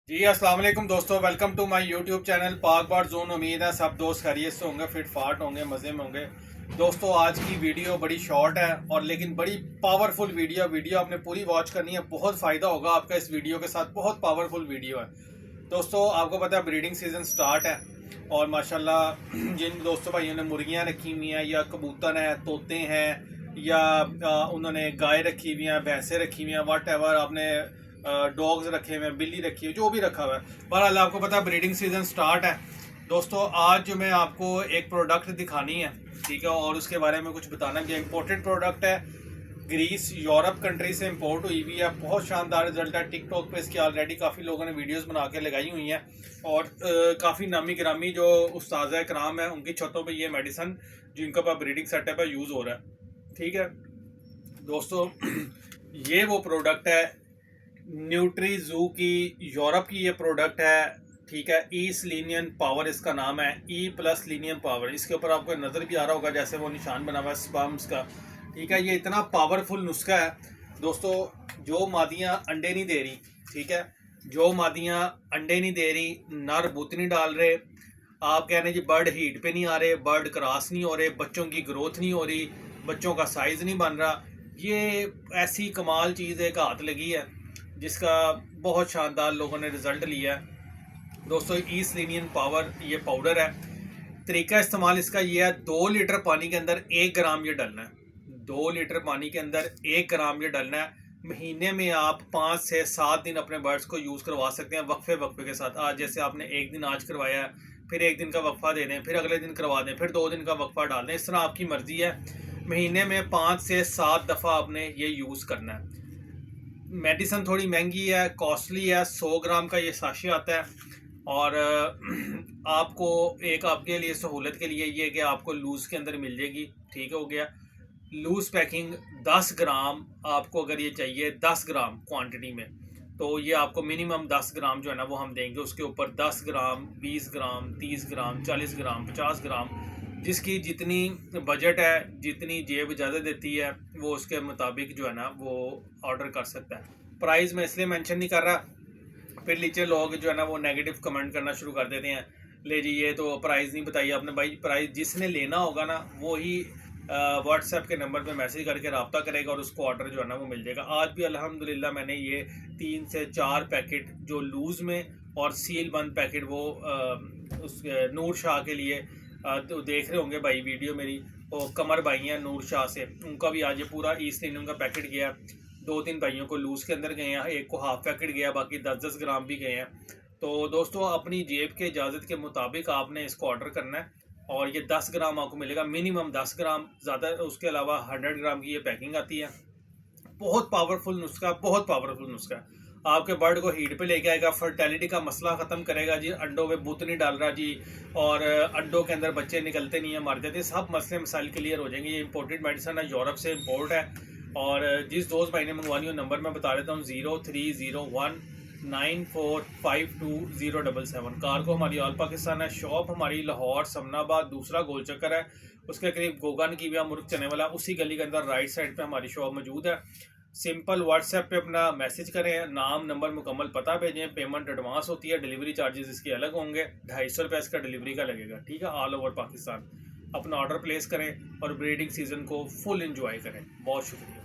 जी अस्सलाम वालेकुम दोस्तों, welcome to my YouTube channel Pak bar zone. उम्मीद है सब दोस्त खैरियत से होंगे, फिट फाट होंगे, मज़े में होंगे। दोस्तों आज की वीडियो बड़ी शॉर्ट है और लेकिन बड़ी पावरफुल वीडियो आपने पूरी वॉच करनी है। बहुत फ़ायदा होगा आपका इस वीडियो के साथ। बहुत पावरफुल वीडियो है दोस्तों। आपको पता है ब्रीडिंग सीज़न स्टार्ट है और माशाल्लाह जिन दोस्तों भाइयों ने मुर्गियाँ रखी हुई हैं या कबूतर हैं, तोते हैं या उन्होंने गाय रखी हुई हैं, भैंसें रखी हुई हैं, वट एवर आपने डॉग्स रखे हुए हैं, बिल्ली रखी है, जो भी रखा हुआ है। बहरहाल आपको पता है ब्रीडिंग सीजन स्टार्ट है दोस्तों। आज जो मैं आपको एक प्रोडक्ट दिखानी है, ठीक है, और उसके बारे में कुछ बताना है। इम्पोर्टेड प्रोडक्ट है, ग्रीस यूरोप कंट्री से इंपोर्ट हुई हुई है। बहुत शानदार रिजल्ट है। टिकटॉक पे इसकी ऑलरेडी काफ़ी लोगों ने वीडियोस बना के लगाई हुई हैं और काफ़ी नामी गिरामी जो उस्ताद कराम है उनकी छतों पे ये मेडिसन जिनका पास ब्रीडिंग सेटअप है यूज़ हो रहा है। ठीक है दोस्तों, ये वो प्रोडक्ट है न्यूट्री जू की, यूरोप की ये प्रोडक्ट है। ठीक है, ई स्लीनियन पावर इसका नाम है, ई प्लस लीनियन पावर। इसके ऊपर आपको नज़र भी आ रहा होगा जैसे वो निशान बना हुआ है स्पर्म्स का। ठीक है, ये इतना पावरफुल नुस्खा है दोस्तों। जो मादियाँ अंडे नहीं दे रही, ठीक है, जो मादियाँ अंडे नहीं दे रही, नर बुत नहीं डाल रहे, आप कह रहे हैं जी बर्ड हीट पे नहीं आ रहे, बर्ड क्रॉस नहीं हो रहे, बच्चों की ग्रोथ नहीं हो रही, बच्चों का साइज़ नहीं बन रहा, ये ऐसी कमाल चीज़ एक हाथ लगी है जिसका बहुत शानदार लोगों ने रिज़ल्ट लिया है दोस्तों। ई स्लीनियन पावर ये पाउडर है। तरीका इस्तेमाल इसका ये है, 2 लीटर पानी के अंदर 1 ग्राम ये डालना है। 2 लीटर पानी के अंदर 1 ग्राम ये डालना है। महीने में आप 5 से 7 दिन अपने बर्ड्स को यूज़ करवा सकते हैं वक्फे वक्फे के साथ। आज जैसे आपने एक दिन आज करवाया है, फिर एक दिन का वक्फा दे दें, फिर अगले दिन करवा दें, फिर 2 दिन का वक्फा डाल दें। इस तरह आपकी मर्ज़ी है। महीने में 5 से 7 दफ़ा आपने ये यूज़ करना है। मेडिसन थोड़ी महंगी है, कॉस्टली है। 100 ग्राम का ये साशे आता है और आपको एक आपके लिए सहूलत के लिए ये कि आपको लूज़ के अंदर मिल जाएगी। ठीक हो गया, लूज़ पैकिंग 10 ग्राम आपको अगर ये चाहिए, 10 ग्राम क्वांटिटी में, तो ये आपको मिनिमम 10 ग्राम जो है ना वो हम देंगे। उसके ऊपर 10 ग्राम, 20 ग्राम, 30 ग्राम, 40 ग्राम, 50 ग्राम, जिसकी जितनी बजट है, जितनी जेब इजाज़त देती है, वो उसके मुताबिक जो है ना वो ऑर्डर कर सकता है। प्राइस मैं इसलिए मेंशन नहीं कर रहा, फिर नीचे लोग जो है ना वो नेगेटिव कमेंट करना शुरू कर देते हैं, ले जी ये तो प्राइस नहीं बताई आपने। भाई प्राइस जिसने लेना होगा ना वो ही व्हाट्सएप के नंबर पे मैसेज करके रब्ता करेगा और उसको ऑर्डर जो है ना वो मिल जाएगा। आज भी अल्हम्दुलिल्लाह मैंने ये 3 से 4 पैकेट जो लूज़ में और सील बंद पैकेट वो उस नूर शाह के लिए तो देख रहे होंगे भाई वीडियो मेरी, वो कमर भाई हैं नूर शाह से, उनका भी आज ये पूरा ईस्ट इंडियन का पैकेट गया। 2-3 भाइयों को लूज़ के अंदर गए हैं, एक को हाफ पैकेट गया, बाकी 10-10 ग्राम भी गए हैं। तो दोस्तों अपनी जेब के इजाज़त के मुताबिक आपने इसको ऑर्डर करना है और ये 10 ग्राम आपको मिलेगा, मिनिमम 10 ग्राम, ज़्यादा उसके अलावा 100 ग्राम की ये पैकिंग आती है। बहुत पावरफुल नुस्खा, बहुत पावरफुल नुस्खा है। आपके बर्ड को हीट पे लेके आएगा, फर्टेलिटी का मसला ख़त्म करेगा जी। अंडों में बुत नहीं डाल रहा जी और अंडों के अंदर बच्चे निकलते नहीं है, मर जाते, सब मसले मसाइल क्लियर हो जाएंगे। ये इंपोर्टेड मेडिसन है, यूरोप से इंपोर्ट है। और जिस दोस्त भाई ने मंगवानी हो नंबर मैं बता देता हूँ, 030194520077। कार को हमारी ऑल पाकिस्तान है, शॉप हमारी लाहौर समनाबाद दूसरा गोल चक्कर है, उसके करीब गोगन की भी मुर्ग चने वाला उसी गली के अंदर राइट साइड पे हमारी शॉप मौजूद है। सिंपल व्हाट्सएप पे अपना मैसेज करें, नाम नंबर मुकम्मल पता भेजें, पेमेंट एडवांस होती है, डिलीवरी चार्जेस इसके अलग होंगे, 250 रुपये इसका डिलीवरी का लगेगा। ठीक है, ऑल ओवर पाकिस्तान अपना ऑर्डर प्लेस करें और ब्रीडिंग सीज़न को फुल एंजॉय करें। बहुत शुक्रिया।